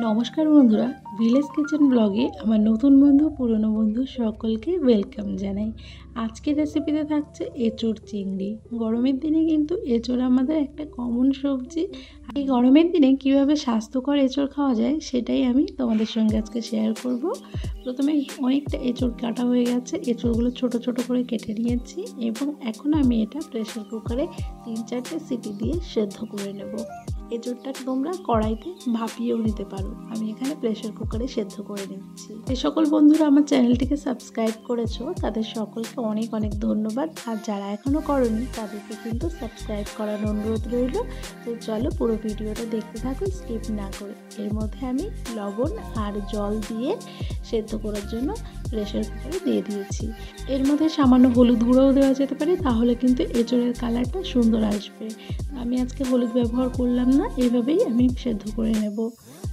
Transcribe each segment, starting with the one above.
নমস্কার বন্ধুরা, village kitchen ব্লগে আমার নতুন বন্ধু পুরনো বন্ধু সকলকে ওয়েলকাম জানাই। আজকের রেসিপিতে থাকছে এঁচোড় চিংড়ি। গরমের দিনে কিন্তু এঁচোড় আমাদের একটা কমন সবজি। এই গরমের দিনে কিভাবে স্বাস্থ্যকর এঁচোড় খাওয়া যায় সেটাই আমি তোমাদের সঙ্গে আজকে শেয়ার করব। প্রথমে অনেকটা এঁচোড় কাটা হয়ে গেছে, এঁচোড়গুলো ছোট ছোট করে কেটে নিয়েছি এবং এখন আমি এটা প্রেসার কুকারে 3-4টে সিটি দিয়ে সেদ্ধ করে নেব। এঁচোড়টা তোমরা কড়াইতে ভাপিয়েও নিতে পারো, আমি এখানে প্রেসার কুকারে সেদ্ধ করে নিচ্ছি। যে সকল বন্ধুরা আমার চ্যানেলটিকে সাবস্ক্রাইব করেছো তাদের সকলকে অনেক অনেক ধন্যবাদ, আর যারা এখনও করোনি তাদেরকে কিন্তু সাবস্ক্রাইব করার অনুরোধ রইল। তো চলো পুরো ভিডিওটা দেখতে থাকো স্কিপ না করে। এর মধ্যে আমি লবণ আর জল দিয়ে সেদ্ধ করার জন্য প্রেসার কুকারে দিয়ে দিয়েছি। এর মধ্যে সামান্য হলুদ গুঁড়োও দেওয়া যেতে পারে, তাহলে কিন্তু এঁচোড়ের কালারটা সুন্দর আসবে। আমি আজকে হলুদ ব্যবহার করলাম না, এইভাবেই আমি সেদ্ধ করে নেব।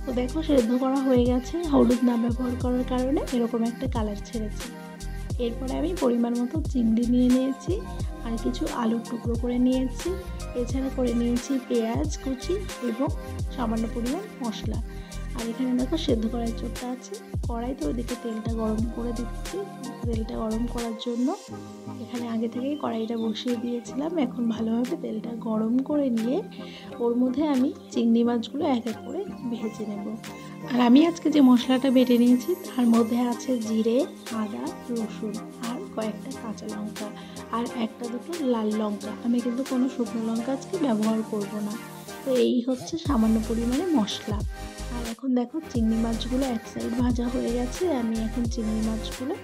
তো দেখো সেদ্ধ করা হয়ে গেছে, হলুদ না ব্যবহার করার কারণে এরকম একটা কালার ছেড়েছে। এরপরে আমি পরিমাণ মতো চিংড়ি নিয়ে নিয়েছি আর কিছু আলুর টুকরো করে নিয়েছি, এছাড়া করে নিয়েছি পেঁয়াজ কুচি এবং সামান্য পরিমাণ মশলা। আর এখানে দেখো সেদ্ধ করা এঁচোড়টা আছে কড়াইতে, ওইদিকে তেলটা গরম করে দিচ্ছি। তেলটা গরম করার জন্য এখানে আগে থেকেই কড়াইটা বসিয়ে দিয়েছিলাম। এখন ভালোভাবে তেলটা গরম করে নিয়ে ওর মধ্যে আমি চিংড়ি মাছগুলো এক এক করে ভেজে নেব। আর আমি আজকে যে মশলাটা বেটে নিয়েছি তার মধ্যে আছে জিরে, আদা, রসুন আর কয়েকটা কাঁচা লঙ্কা আর একটা দুটো লাল লঙ্কা। আমি কিন্তু কোনো শুকনো লঙ্কা আজকে ব্যবহার করব না। তো এই হচ্ছে সামান্য পরিমাণে মশলা। আর এখন দেখো চিংড়ি মাছগুলো এক সাইড ভাজা হয়ে গেছে, আমি এখন চিংড়ি মাছগুলো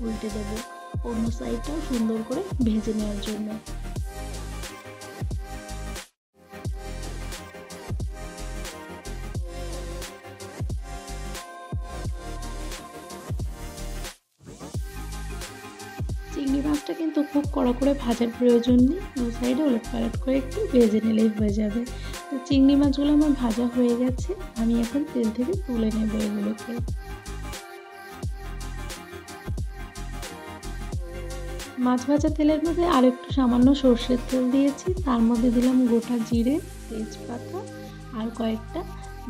উল্টে দেবো অন্য সাইডটাও সুন্দর করে ভেজে নেওয়ার জন্য। চিংড়ি মাছটা কিন্তু খুব কড়া করে ভাজার প্রয়োজন নেই, দু সাইডে ওলট পালট করে একটু ভেজে নিলেই হয়ে যাবে। তো চিংড়ি মাছগুলো আমার ভাজা হয়ে গেছে, আমি এখন তেল থেকে তুলে নেব এগুলোকে। মাছ ভাজা তেলের মধ্যে আর একটু সামান্য সর্ষের তেল দিয়েছি, তার মধ্যে দিলাম গোটা জিরে, তেজপাতা আর কয়েকটা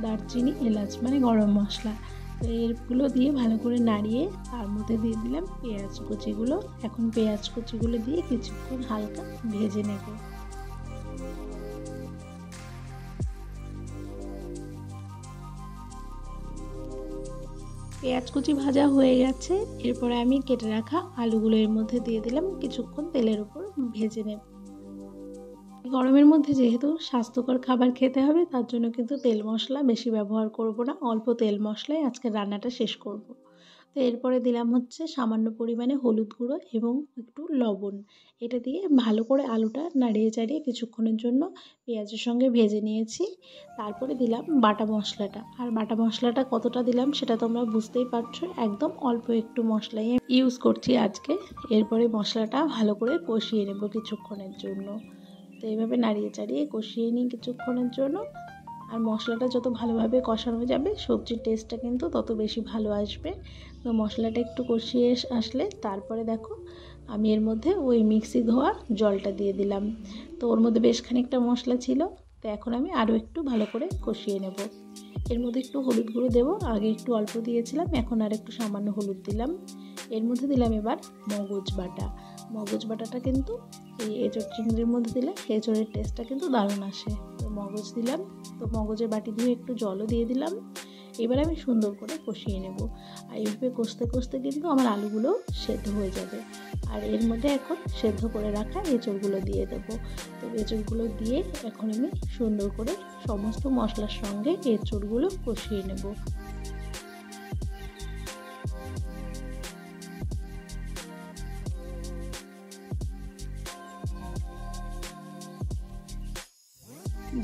দারচিনি, এলাচ মানে গরম মশলা। তো এরগুলো দিয়ে ভালো করে নাড়িয়ে তার মধ্যে দিয়ে দিলাম পেঁয়াজ কুচিগুলো। এখন পেঁয়াজ কুচিগুলো দিয়ে কিছুক্ষণ হালকা ভেজে নেব। পেঁয়াজ কুচি ভাজা হয়ে গেছে, এরপরে আমি কেটে রাখা আলুগুলো এর মধ্যে দিয়ে দিলাম, কিছুক্ষণ তেলের উপর ভেজে নেব। গরমের মধ্যে যেহেতু স্বাস্থ্যকর খাবার খেতে হবে তার জন্য কিন্তু তেল মশলা বেশি ব্যবহার করব না, অল্প তেল মশলায় আজকে রান্নাটা শেষ করব। তো এরপরে দিলাম হচ্ছে সামান্য পরিমাণে হলুদ গুঁড়ো এবং একটু লবণ। এটা দিয়ে ভালো করে আলুটা নাড়িয়ে চাড়িয়ে কিছুক্ষণের জন্য পেঁয়াজের সঙ্গে ভেজে নিয়েছি। তারপরে দিলাম বাটা মশলাটা, আর বাটা মশলাটা কতটা দিলাম সেটা তোমরা বুঝতেই পারছো, একদম অল্প একটু মশলাই ইউজ করছি আজকে। এরপরে মশলাটা ভালো করে কষিয়ে নেব কিছুক্ষণের জন্য। তো এইভাবে নাড়িয়ে চাড়িয়ে কষিয়ে নিই কিছুক্ষণের জন্য। আর মশলাটা যত ভালোভাবে কষানো যাবে সবজির টেস্টটা কিন্তু তত বেশি ভালো আসবে। তো মশলাটা একটু কষিয়ে আসলে তারপরে দেখো আমি এর মধ্যে ওই মিক্সি ধোয়া জলটা দিয়ে দিলাম। তো ওর মধ্যে বেশ খানিকটা মশলা ছিল, তো এখন আমি আরও একটু ভালো করে কষিয়ে নেব। এর মধ্যে একটু হলুদ গুঁড়ো দেবো, আগে একটু অল্প দিয়েছিলাম, এখন আর একটু সামান্য হলুদ দিলাম। এর মধ্যে দিলাম এবার মগজ বাটা। মগজ বাটাটা কিন্তু এই এঁচোড় চিংড়ির মধ্যে দিলে এঁচোড়ের টেস্টটা কিন্তু দারুণ আসে। তো মগজ দিলাম, তো মগজের বাটি দিয়ে একটু জলও দিয়ে দিলাম। এবার আমি সুন্দর করে কষিয়ে নেব। আর এইভাবে কষতে কষতে কিন্তু আমার আলুগুলো সেদ্ধ হয়ে যাবে। আর এর মধ্যে এখন সেদ্ধ করে রাখা এঁচোড়গুলো দিয়ে দেবো। তো এঁচোড়গুলো দিয়ে এখন আমি সুন্দর করে সমস্ত মশলার সঙ্গে এঁচোড়গুলো কষিয়ে নেব।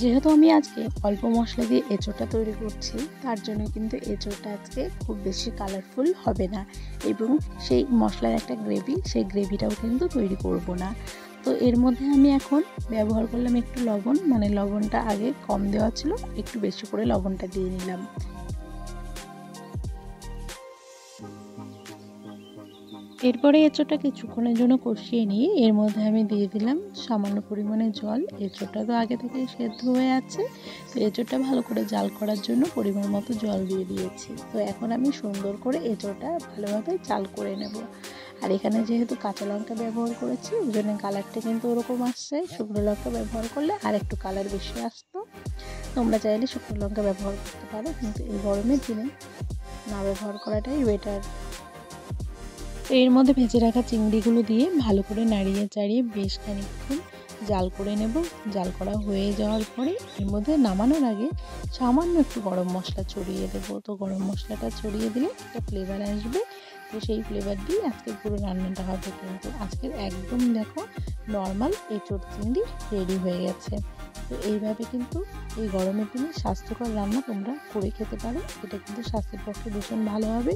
যেহেতু আমি আজকে অল্প মশলা দিয়ে এঁচোড়টা তৈরি করছি তার জন্য কিন্তু এঁচোড়টা আজকে খুব বেশি কালারফুল হবে না, এবং সেই মশলার একটা গ্রেভি, সেই গ্রেভিটাও কিন্তু তৈরি করব না। তো এর মধ্যে আমি এখন ব্যবহার করলাম একটু লবণ, মানে লবণটা আগে কম দেওয়া ছিল, একটু বেশি করে লবণটা দিয়ে নিলাম। এরপরে এঁচোড়টা কিছুক্ষণের জন্য কষিয়ে নিয়ে এর মধ্যে আমি দিয়ে দিলাম সামান্য পরিমাণে জল। এঁচোড়টা তো আগে থেকেই সেদ্ধ হয়ে আছে, তো এঁচোড়টা ভালো করে জাল করার জন্য পরিমাণ মতো জল দিয়ে দিয়েছি। তো এখন আমি সুন্দর করে এঁচোড়টা ভালোভাবে জাল করে নেব। আর এখানে যেহেতু কাঁচা লঙ্কা ব্যবহার করেছি ওই জন্য কালারটা কিন্তু ওরকম আসছে। শুকনো লঙ্কা ব্যবহার করলে আর একটু কালার বেশি আসতো। তোমরা চাইলে শুকনো লঙ্কা ব্যবহার করতে পারো, কিন্তু এই গরমের দিনে না ব্যবহার করাটাই বেটার। তো এর মধ্যে ভেজে রাখা চিংড়িগুলো দিয়ে ভালো করে নাড়িয়ে চাড়িয়ে বেশ খানিকক্ষণ জাল করে নেব। জাল করা হয়ে যাওয়ার পরে এর মধ্যে নামানোর আগে সামান্য একটু গরম মশলা ছড়িয়ে দেবো। তো গরম মশলাটা ছড়িয়ে দিলে একটা ফ্লেভার আসবে, তো সেই ফ্লেভার দিয়ে আজকে পুরো রান্নাটা হবে। কিন্তু আজকের একদম দেখো নর্মাল এঁচোড় চিংড়ি রেডি হয়ে গেছে। তো এইভাবে কিন্তু এই গরমের দিনে স্বাস্থ্যকর রান্না তোমরা করে খেতে পারো। এটা কিন্তু স্বাস্থ্যের পক্ষে ভীষণ ভালো হবে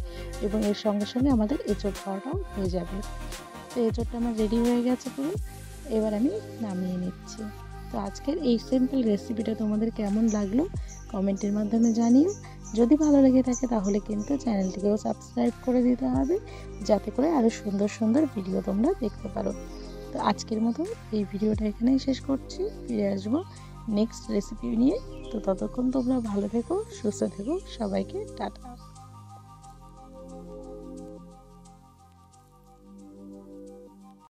এবং এর সঙ্গে সঙ্গে আমাদের এঁচোড় খাওয়াটাও হয়ে যাবে। তো এঁচোড়টা আমার রেডি হয়ে গেছে পুরো, এবার আমি নামিয়ে নিচ্ছি। তো আজকের এই সিম্পল রেসিপিটা তোমাদের কেমন লাগলো কমেন্টের মাধ্যমে জানিও। যদি ভালো লেগে থাকে তাহলে কিন্তু চ্যানেলটিকেও সাবস্ক্রাইব করে দিতে হবে, যাতে করে আরও সুন্দর সুন্দর ভিডিও তোমরা দেখতে পারো। তো আজকের মতো এই ভিডিওটা এখানেই শেষ করছি, ফিরে আসবো নেক্সট রেসিপি নিয়ে। তো ততক্ষণ তোমরা ভালো থেকো, সুস্থ থেকো, সবাইকে টাটা।